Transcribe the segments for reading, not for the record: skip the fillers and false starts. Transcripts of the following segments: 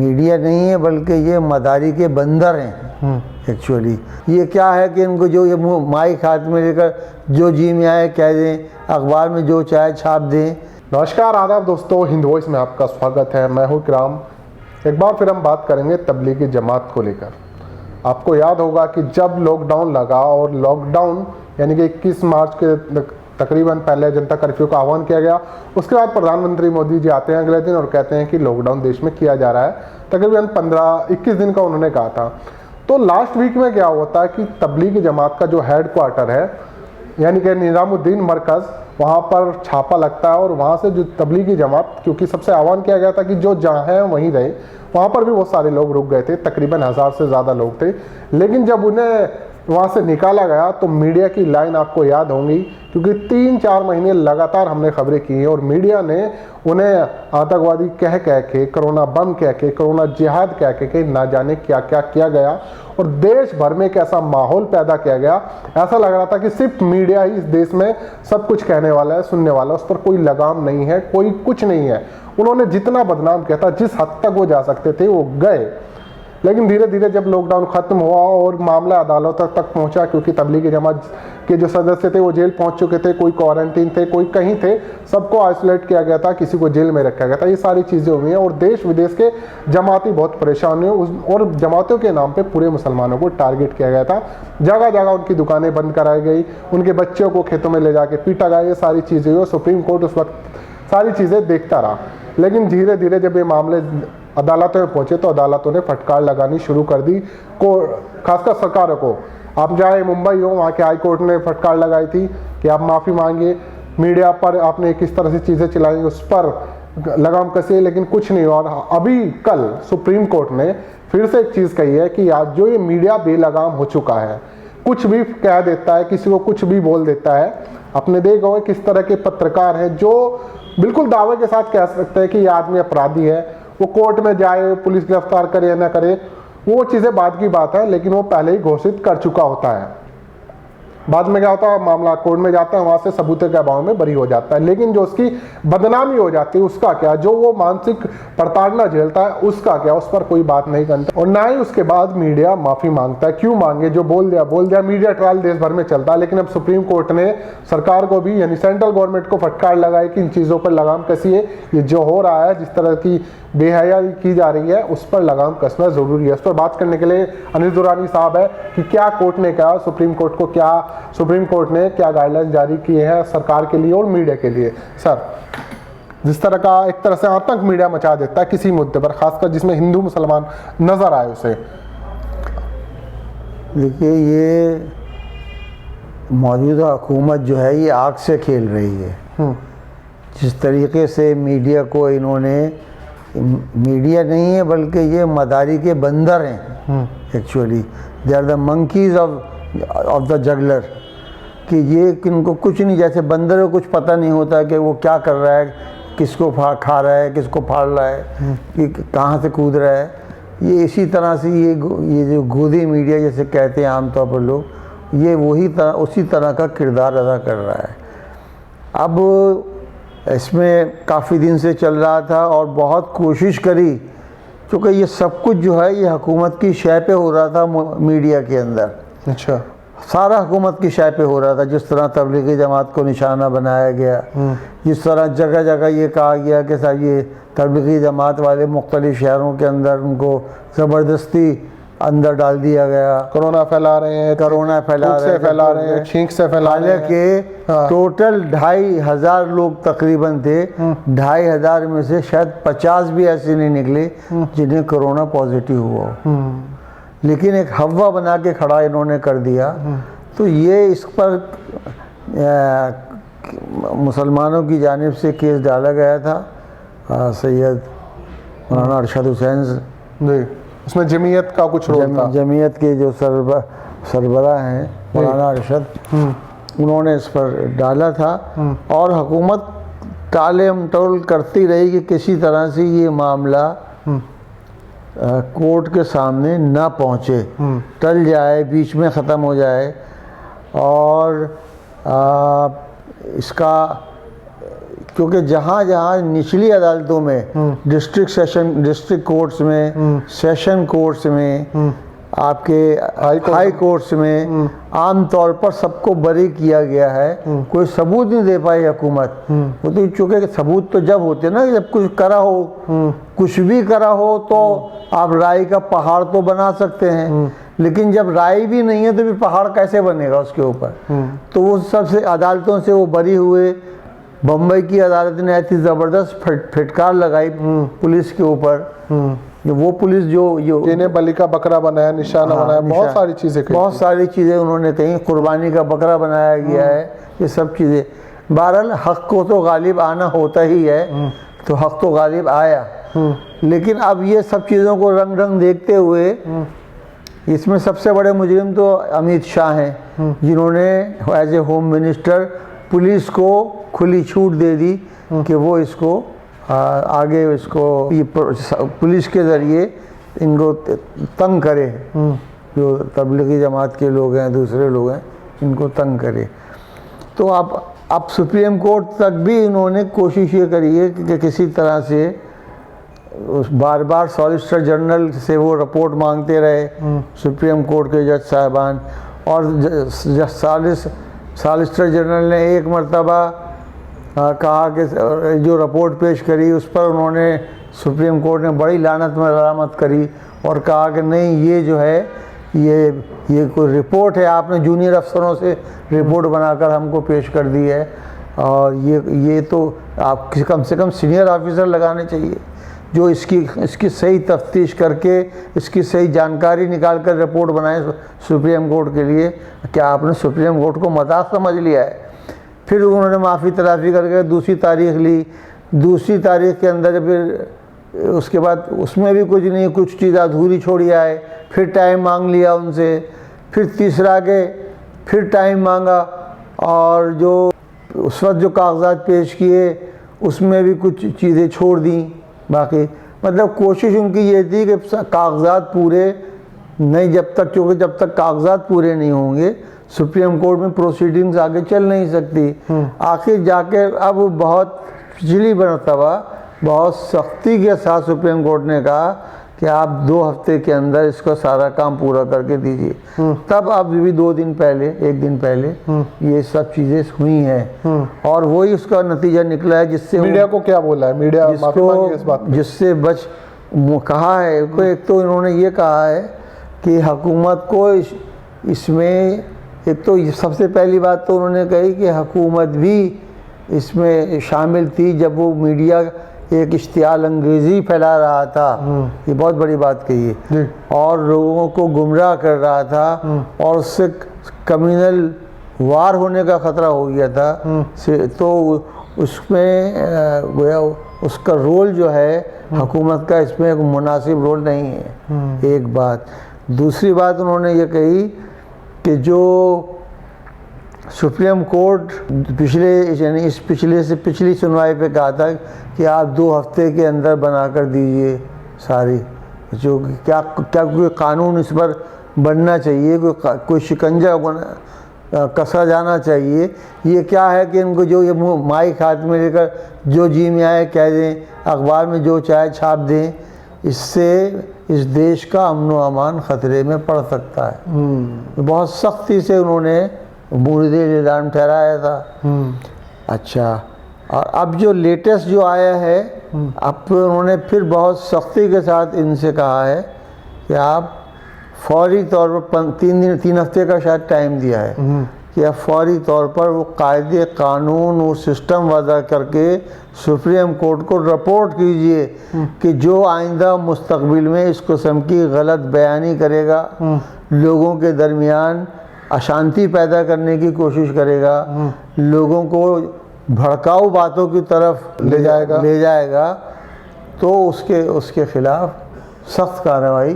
Media नहीं है बल्कि ये मदारी के बंदर हैं एक्चुअली। ये क्या है कि इनको जो ये माइक हाथ में लेकर जो जी में आए कह दें, अखबार में जो चाहे छाप दें। नमस्कार आदाब दोस्तों, हिंद वॉइस में आपका स्वागत है। मैं हूं किराम। एक बार फिर हम बात करेंगे तबलीगी जमात को लेकर। आपको याद होगा कि जब लॉकडाउन लगा और लॉकडाउन यानी कि 21 मार्च के तकरीबन पहले जनता कर्फ्यू का आह्वान किया गया, उसके बाद प्रधानमंत्री मोदी जी आते हैं अगले दिन और कहते हैं कि लॉकडाउन देश में किया जा रहा है। तकरीबन 15-21 दिन का उन्होंने कहा था। तो लास्ट वीक में क्या होता है कि तबलीगी जमात का जो हेड क्वार्टर है यानी कि निज़ामुद्दीन मरकज़, वहाँ पर छापा लगता है और वहाँ से जो तबलीगी जमात, क्योंकि सबसे आह्वान किया गया था कि जो जहाँ हैं वहीं रहे, वहाँ पर भी बहुत सारे लोग रुक गए थे। तकरीबन 1000 से ज़्यादा लोग थे। लेकिन जब उन्हें वहाँ से निकाला गया तो मीडिया की लाइन आपको याद होंगी, क्योंकि 3-4 महीने लगातार हमने खबरें की हैं और मीडिया ने उन्हें आतंकवादी कह के, कोरोना बम कह के, कोरोना जिहाद कह के ना जाने क्या क्या किया गया और देश भर में कैसा माहौल पैदा किया गया। ऐसा लग रहा था कि सिर्फ मीडिया ही इस देश में सब कुछ कहने वाला है, सुनने वाला है, उस पर कोई लगाम नहीं है, कोई कुछ नहीं है। उन्होंने जितना बदनाम किया था, जिस हद तक वो जा सकते थे वो गए। लेकिन धीरे धीरे जब लॉकडाउन खत्म हुआ और मामला अदालतों तक पहुंचा, क्योंकि तबलीगी जमात के जो सदस्य थे वो जेल पहुंच चुके थे, कोई क्वारंटीन थे, कोई कहीं थे, सबको आइसोलेट किया गया था, किसी को जेल में रखा गया था। ये सारी चीज़ें हुई हैं और देश विदेश के जमाती बहुत परेशान हुए और जमातों के नाम पे पूरे मुसलमानों को टारगेट किया गया था। जगह जगह उनकी दुकानें बंद कराई गई, उनके बच्चों को खेतों में ले जाके पीटा गया। ये सारी चीज़ें हुई और सुप्रीम कोर्ट उस वक्त सारी चीज़ें देखता रहा। लेकिन धीरे धीरे जब ये मामले अदालतों में पहुंचे तो अदालतों ने फटकार लगानी शुरू कर दी, खासकर सरकारों को। आप चाहे मुंबई हो, वहाँ के हाई कोर्ट ने फटकार लगाई थी कि आप माफ़ी मांगिए, मीडिया पर आपने किस तरह से चीज़ें चलाई उस पर लगाम कसी, लेकिन कुछ नहीं। और अभी कल सुप्रीम कोर्ट ने फिर से एक चीज़ कही है कि आज जो ये मीडिया बेलगाम हो चुका है, कुछ भी कह देता है, किसी को कुछ भी बोल देता है। आपने देखा होगा किस तरह के पत्रकार हैं जो बिल्कुल दावे के साथ कह सकते हैं कि ये आदमी अपराधी है। वो कोर्ट में जाए, पुलिस गिरफ्तार करे या ना करे, वो चीज़ें बाद की बात है, लेकिन वो पहले ही घोषित कर चुका होता है। बाद में क्या होता है, मामला कोर्ट में जाता है, वहाँ से सबूत के अभाव में बरी हो जाता है। लेकिन जो उसकी बदनामी हो जाती है उसका क्या, जो वो मानसिक प्रताड़ना झेलता है उसका क्या, उस पर कोई बात नहीं करता और ना ही उसके बाद मीडिया माफ़ी मांगता है। क्यों मांगे, जो बोल दिया। मीडिया ट्रायल देश भर में चलता है। लेकिन अब सुप्रीम कोर्ट ने सरकार को भी यानी सेंट्रल गवर्नमेंट को फटकार लगाई कि इन चीज़ों पर लगाम कसिए। ये जो हो रहा है, जिस तरह की बेहयाई की जा रही है, उस पर लगाम कसना ज़रूरी है। उस पर बात करने के लिए अनिल दुरानी साहब है कि क्या कोर्ट ने कहा, सुप्रीम कोर्ट ने क्या गाइडलाइन जारी किए हैं सरकार के लिए और मीडिया के लिए। सर, जिस तरह का एक तरह से आतंक मीडिया मचा देता है किसी मुद्दे पर, खासकर जिसमें हिंदू मुसलमान नजर आए उसे। देखिए, ये मौजूदा हुकूमत जो है ये आग से खेल रही है। जिस तरीके से मीडिया को इन्होंने, मीडिया नहीं है बल्कि ये मदारी के बंदर हैं actually. They are the monkeys of the juggler. कि ये इनको कुछ नहीं, जैसे बंदर को कुछ पता नहीं होता कि वो क्या कर रहा है, किसको खा रहा है, किसको फाड़ रहा है, कि कहाँ से कूद रहा है। ये इसी तरह से ये जो गोदी मीडिया जैसे कहते हैं आमतौर पर लोग, ये उसी तरह का किरदार अदा कर रहा है। अब इसमें काफ़ी दिन से चल रहा था और बहुत कोशिश करी, क्योंकि ये सब कुछ जो है ये हुकूमत की शय पे हो रहा था मीडिया के अंदर। अच्छा, सारा हुकूमत की शय पे हो रहा था। जिस तरह तबलीगी जमात को निशाना बनाया गया, जिस तरह जगह जगह ये कहा गया कि साहब ये तबलीगी जमात वाले मुख्तलिफ शहरों के अंदर उनको ज़बरदस्ती अंदर डाल दिया गया, कोरोना फैला रहे हैं, छींक से फैला रहे हैं। हालांकि टोटल 2500 लोग तकरीबन थे। 2500 में से शायद 50 भी ऐसे नहीं निकले जिन्हें कोरोना पॉजिटिव हुआ। लेकिन एक हवा बना के खड़ा इन्होंने कर दिया। तो ये इस पर मुसलमानों की जानिब से केस डाला गया था। सैयद मौलाना अरशद हुसैन, उसमें जमीयत का कुछ रोल था। जमीयत के जो सरबराह हैं मौलाना अरशद, उन्होंने इस पर डाला था। और हुकूमत टाले मटोल करती रही कि किसी तरह से ये मामला कोर्ट के सामने ना पहुँचे, टल जाए, बीच में ख़त्म हो जाए। और इसका क्योंकि जहाँ जहाँ निचली अदालतों में, डिस्ट्रिक्ट कोर्ट्स में, सेशन कोर्ट्स में, आपके हाई कोर्ट्स में आम तौर पर सबको बरी किया गया है, कोई सबूत नहीं दे पाई हुकूमत। वो तो चूँकि सबूत तो जब होते ना, जब कुछ करा हो, कुछ भी करा हो तो आप राय का पहाड़ तो बना सकते हैं, लेकिन जब राय भी नहीं है तो फिर पहाड़ कैसे बनेगा उसके ऊपर। तो वो सबसे अदालतों से वो बरी हुए। बम्बई की अदालत ने ऐसी ज़बरदस्त फटकार लगाई पुलिस के ऊपर, वो पुलिस जो इन्हें बलि का बकरा बनाया, निशाना बनाया, बहुत सारी चीज़ें कही। बहुत सारी चीज़ें उन्होंने कही, कुर्बानी का बकरा बनाया गया है, ये सब चीज़ें। बहरहाल हक़ को तो गालिब आना होता ही है, तो हक़ तो गालिब आया। लेकिन अब ये सब चीज़ों को रंग देखते हुए इसमें सबसे बड़े मुजरिम तो अमित शाह हैं, जिन्होंने as a home minister police को खुली छूट दे दी कि वो इसको आगे इसको पुलिस के ज़रिए इनको तंग करे, जो तबलीगी जमात के लोग हैं, दूसरे लोग हैं, इनको तंग करे। तो अब सुप्रीम कोर्ट तक भी इन्होंने कोशिश ये करी है कि किसी तरह से बार बार सॉलिसिटर जनरल से वो रिपोर्ट मांगते रहे सुप्रीम कोर्ट के जज साहबान, और सॉलिसिटर जनरल ने एक मरतबा कहा कि जो रिपोर्ट पेश करी उस पर उन्होंने सुप्रीम कोर्ट ने बड़ी लानत में मलामत करी और कहा कि नहीं, ये जो है ये कोई रिपोर्ट है, आपने जूनियर अफसरों से रिपोर्ट बनाकर हमको पेश कर दी है, और ये तो आप कम से कम सीनियर ऑफिसर लगाने चाहिए जो इसकी सही तफ्तीश करके इसकी सही जानकारी निकाल कर रिपोर्ट बनाए सुप्रीम कोर्ट के लिए। क्या आपने सुप्रीम कोर्ट को मजाक समझ लिया है? फिर उन्होंने माफ़ी तलाफ़ी करके दूसरी तारीख ली। दूसरी तारीख के अंदर फिर उसके बाद उसमें भी कुछ नहीं, कुछ चीज़ अधूरी छोड़ी आए, फिर टाइम मांग लिया उनसे, फिर तीसरा के फिर टाइम मांगा, और जो उस वक्त जो कागजात पेश किए उसमें भी कुछ चीज़ें छोड़ दी। बाकी मतलब कोशिश उनकी ये थी कि कागजात पूरे नहीं, जब तक कागजात पूरे नहीं होंगे सुप्रीम कोर्ट में प्रोसीडिंग्स आगे चल नहीं सकती। आखिर जाके अब बहुत पिछली मरतबा बहुत सख्ती के साथ सुप्रीम कोर्ट ने कहा कि आप 2 हफ्ते के अंदर इसका सारा काम पूरा करके दीजिए। तब अब भी 2 दिन पहले, 1 दिन पहले ये सब चीज़ें हुई हैं, और वही उसका नतीजा निकला है, जिससे मीडिया को क्या बोला है, मीडिया माफी मांगी है इस बात पे? जिससे कहा है, एक तो इन्होंने ये कहा है कि हुकूमत को इसमें, एक तो सबसे पहली बात तो उन्होंने कही कि हुकूमत भी इसमें शामिल थी जब वो मीडिया एक इश्तियाल अंग्रेज़ी फैला रहा था, ये बहुत बड़ी बात कही है, और लोगों को गुमराह कर रहा था, और उससे कम्युनल वार होने का ख़तरा हो गया था। तो उसमें गोया उसका रोल जो है हुकूमत का इसमें एक मुनासिब रोल नहीं है, एक बात। दूसरी बात उन्होंने ये कही कि जो सुप्रीम कोर्ट पिछली सुनवाई पे कहा था कि आप 2 हफ्ते के अंदर बना कर दीजिए सारी, जो क्या कोई कानून इस पर बनना चाहिए, कोई शिकंजा कसा जाना चाहिए। ये क्या है कि इनको जो ये माइक हाथ में लेकर जो जी में आए कह दें, अखबार में जो चाहे छाप दें, इससे इस देश का अमन व अमान ख़तरे में पड़ सकता है। बहुत सख्ती से उन्होंने मुर्दे निज़ाम ठहराया था। अच्छा, और अब जो लेटेस्ट जो आया है, अब उन्होंने फिर बहुत सख्ती के साथ इनसे कहा है कि आप फौरी तौर पर 3 हफ्ते का शायद टाइम दिया है कि आप फौरी तौर पर वो कायदे कानून और सिस्टम वज़ा करके सुप्रीम कोर्ट को रिपोर्ट कीजिए कि जो आइंदा मुस्तकबिल में इस किस्म की गलत बयानी करेगा, लोगों के दरमियान अशांति पैदा करने की कोशिश करेगा, लोगों को भड़काऊ बातों की तरफ ले जाएगा, तो उसके खिलाफ सख्त कार्रवाई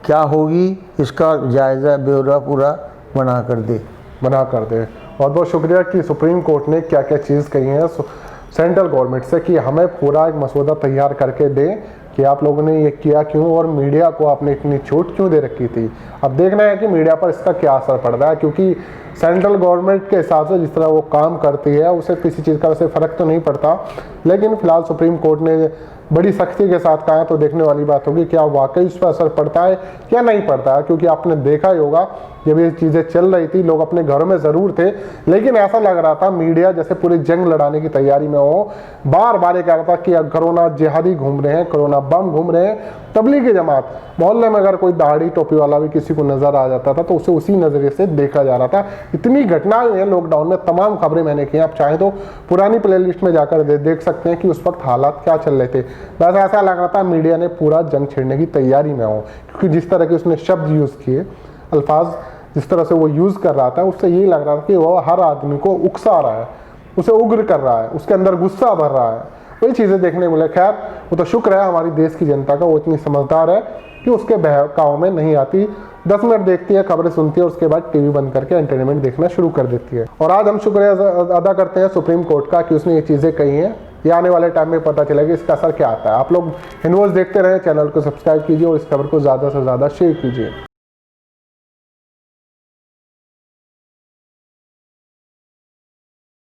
क्या होगी, इसका जायज़ा ब्यौरा पूरा बना कर दे। बहुत बहुत शुक्रिया कि सुप्रीम कोर्ट ने क्या क्या चीज़ कही है सेंट्रल गवर्नमेंट से कि हमें पूरा एक मसौदा तैयार करके दें कि आप लोगों ने ये किया क्यों, और मीडिया को आपने इतनी छूट क्यों दे रखी थी। अब देखना है कि मीडिया पर इसका क्या असर पड़ रहा है, क्योंकि सेंट्रल गवर्नमेंट के हिसाब से जिस तरह वो काम करती है उसे किसी चीज़ का वैसे फ़र्क तो नहीं पड़ता, लेकिन फिलहाल सुप्रीम कोर्ट ने बड़ी सख्ती के साथ कहा, तो देखने वाली बात होगी क्या वाकई उस पर असर पड़ता है या नहीं पड़ता है। क्योंकि आपने देखा ही होगा जब ये चीज़ें चल रही थी लोग अपने घरों में ज़रूर थे, लेकिन ऐसा लग रहा था मीडिया जैसे पूरी जंग लड़ाने की तैयारी में हो, बार बार ये कह रहा था कि कोरोना जिहादी घूम रहे हैं, कोरोना बम घूम रहे हैं। तबलीगी जमात मोहल्ले में अगर कोई दाढ़ी टोपी वाला भी किसी को नजर आ जाता था तो उसे उसी नजरिए से देखा जा रहा था। इतनी घटनाएं हुई हैं लॉकडाउन में, तमाम खबरें मैंने की हैं, आप चाहे तो पुरानी प्लेलिस्ट में जाकर देख सकते हैं कि उस वक्त हालात क्या चल रहे थे। बस ऐसा लग रहा था मीडिया ने पूरा जंग छेड़ने की तैयारी में हो, क्योंकि जिस तरह के उसने शब्द यूज़ किए, अल्फाज जिस तरह से वो यूज़ कर रहा था, उससे यही लग रहा था कि वो हर आदमी को उकसा रहा है, उसे उग्र कर रहा है, उसके अंदर गुस्सा भर रहा है। वही चीज़ें देखने मिले। खैर वो तो शुक्र है हमारी देश की जनता का, वो इतनी समझदार है कि उसके बहकाव में नहीं आती, 10 मिनट देखती है, खबरें सुनती है, उसके बाद टीवी बंद करके एंटरटेनमेंट देखना शुरू कर देती है। और आज हम शुक्रिया अदा करते हैं सुप्रीम कोर्ट का कि उसने ये चीज़ें कही हैं। ये आने वाले टाइम में पता चलेगा इसका असर क्या आता है। आप लोग हिंदवॉइस देखते रहें, चैनल को सब्सक्राइब कीजिए और इस खबर को ज़्यादा से ज़्यादा शेयर कीजिए।